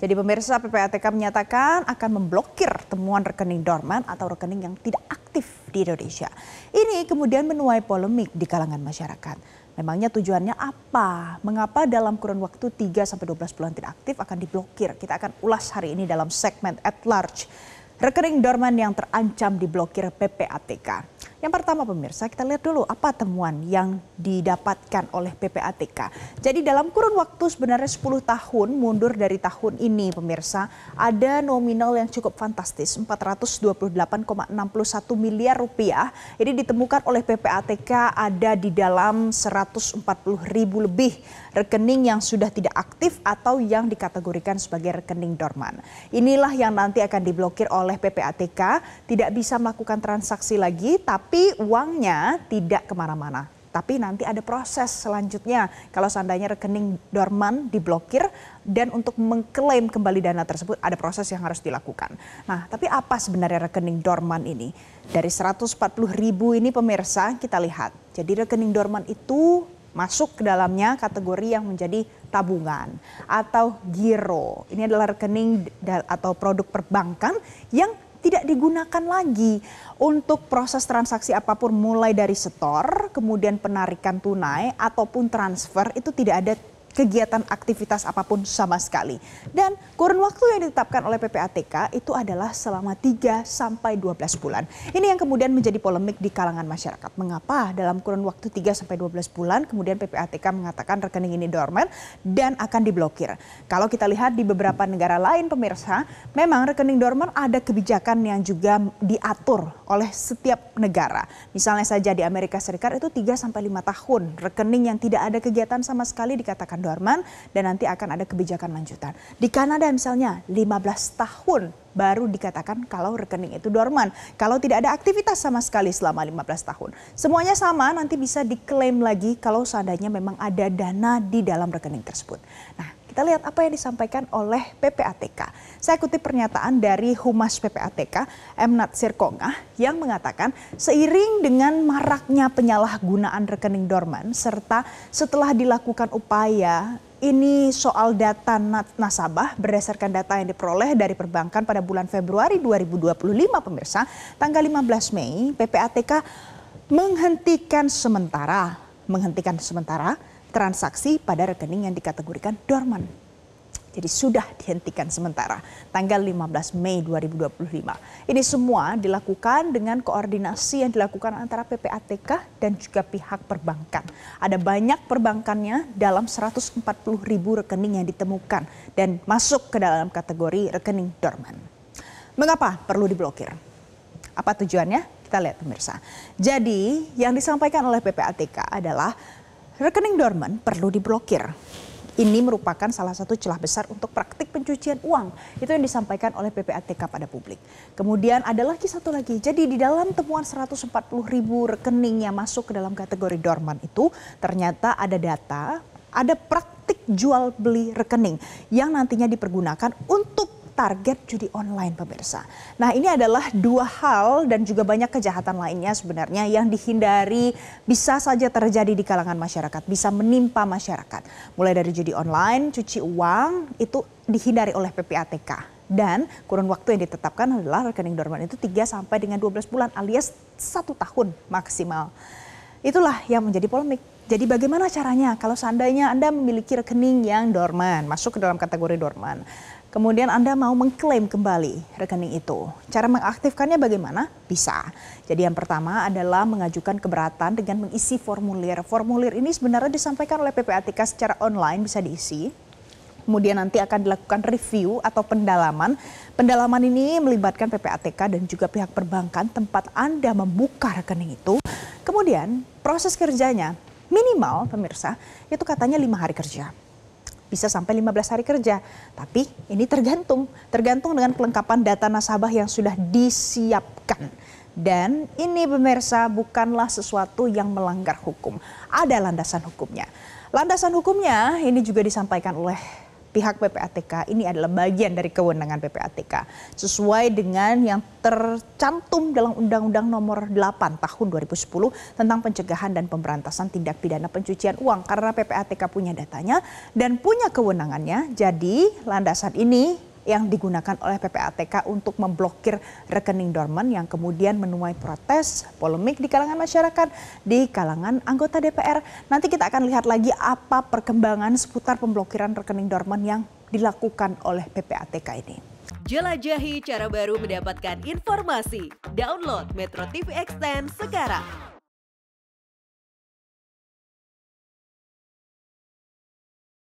Jadi pemirsa, PPATK menyatakan akan memblokir temuan rekening dorman atau rekening yang tidak aktif di Indonesia. Ini kemudian menuai polemik di kalangan masyarakat. Memangnya tujuannya apa? Mengapa dalam kurun waktu 3-12 bulan tidak aktif akan diblokir? Kita akan ulas hari ini dalam segmen At Large. Rekening dorman yang terancam diblokir PPATK. Yang pertama pemirsa, kita lihat dulu apa temuan yang didapatkan oleh PPATK. Jadi dalam kurun waktu sebenarnya 10 tahun mundur dari tahun ini pemirsa, ada nominal yang cukup fantastis, 428,61 miliar rupiah. Ini ditemukan oleh PPATK ada di dalam 140.000 lebih rekening yang sudah tidak aktif atau yang dikategorikan sebagai rekening dorman. Inilah yang nanti akan diblokir oleh PPATK, tidak bisa melakukan transaksi lagi, tapi uangnya tidak kemana-mana. Tapi nanti ada proses selanjutnya kalau seandainya rekening dorman diblokir dan untuk mengklaim kembali dana tersebut ada proses yang harus dilakukan. Nah, tapi apa sebenarnya rekening dorman ini? Dari 140.000 ini pemirsa kita lihat. Jadi rekening dorman itu masuk ke dalamnya kategori yang menjadi tabungan atau giro. Ini adalah rekening atau produk perbankan yang tidak digunakan lagi untuk proses transaksi apapun, mulai dari setor, kemudian penarikan tunai ataupun transfer, itu tidak ada kegiatan aktivitas apapun sama sekali. Dan kurun waktu yang ditetapkan oleh PPATK itu adalah selama 3-12 bulan. Ini yang kemudian menjadi polemik di kalangan masyarakat. Mengapa dalam kurun waktu 3-12 bulan kemudian PPATK mengatakan rekening ini dorman dan akan diblokir. Kalau kita lihat di beberapa negara lain pemirsa, memang rekening dorman ada kebijakan yang juga diatur oleh setiap negara. Misalnya saja di Amerika Serikat itu 3-5 tahun rekening yang tidak ada kegiatan sama sekali dikatakan dorman dan nanti akan ada kebijakan lanjutan. Di Kanada misalnya 15 tahun baru dikatakan kalau rekening itu dorman. Kalau tidak ada aktivitas sama sekali selama 15 tahun. Semuanya sama, nanti bisa diklaim lagi kalau seandainya memang ada dana di dalam rekening tersebut. Nah, kita lihat apa yang disampaikan oleh PPATK. Saya kutip pernyataan dari Humas PPATK, M. Natsir Kongah, yang mengatakan seiring dengan maraknya penyalahgunaan rekening dorman serta setelah dilakukan upaya ini soal data nasabah berdasarkan data yang diperoleh dari perbankan pada bulan Februari 2025 pemirsa, tanggal 15 Mei PPATK menghentikan sementara transaksi pada rekening yang dikategorikan dorman. Jadi sudah dihentikan sementara tanggal 15 Mei 2025. Ini semua dilakukan dengan koordinasi yang dilakukan antara PPATK dan juga pihak perbankan. Ada banyak perbankannya dalam 140.000 rekening yang ditemukan dan masuk ke dalam kategori rekening dorman. Mengapa perlu diblokir? Apa tujuannya? Kita lihat pemirsa. Jadi yang disampaikan oleh PPATK adalah rekening dorman perlu diblokir. Ini merupakan salah satu celah besar untuk praktik pencucian uang. Itu yang disampaikan oleh PPATK pada publik. Kemudian ada lagi satu lagi. Jadi di dalam temuan 140.000 rekening yang masuk ke dalam kategori dorman itu ternyata ada data, ada praktik jual beli rekening yang nantinya dipergunakan untuk target judi online pemirsa. Nah, ini adalah dua hal dan juga banyak kejahatan lainnya sebenarnya yang dihindari bisa saja terjadi di kalangan masyarakat, bisa menimpa masyarakat. Mulai dari judi online, cuci uang itu dihindari oleh PPATK. Dan kurun waktu yang ditetapkan adalah rekening dorman itu 3-12 bulan alias 1 tahun maksimal. Itulah yang menjadi polemik. Jadi bagaimana caranya kalau seandainya Anda memiliki rekening yang dorman, masuk ke dalam kategori dorman. Kemudian Anda mau mengklaim kembali rekening itu. Cara mengaktifkannya bagaimana? Bisa. Jadi yang pertama adalah mengajukan keberatan dengan mengisi formulir. Formulir ini sebenarnya disampaikan oleh PPATK secara online, bisa diisi. Kemudian nanti akan dilakukan review atau pendalaman. Pendalaman ini melibatkan PPATK dan juga pihak perbankan tempat Anda membuka rekening itu. Kemudian proses kerjanya minimal pemirsa itu katanya 5 hari kerja. Bisa sampai 15 hari kerja. Tapi ini tergantung dengan kelengkapan data nasabah yang sudah disiapkan. Dan ini pemirsa bukanlah sesuatu yang melanggar hukum. Ada landasan hukumnya. Landasan hukumnya ini juga disampaikan oleh pihak PPATK ini adalah bagian dari kewenangan PPATK sesuai dengan yang tercantum dalam Undang-Undang Nomor 8 Tahun 2010 tentang pencegahan dan pemberantasan tindak pidana pencucian uang. Karena PPATK punya datanya dan punya kewenangannya, jadi landasan ini yang digunakan oleh PPATK untuk memblokir rekening dorman yang kemudian menuai protes, polemik di kalangan masyarakat, di kalangan anggota DPR. Nanti kita akan lihat lagi apa perkembangan seputar pemblokiran rekening dorman yang dilakukan oleh PPATK ini. Jelajahi cara baru mendapatkan informasi. Download Metro TV Extend sekarang.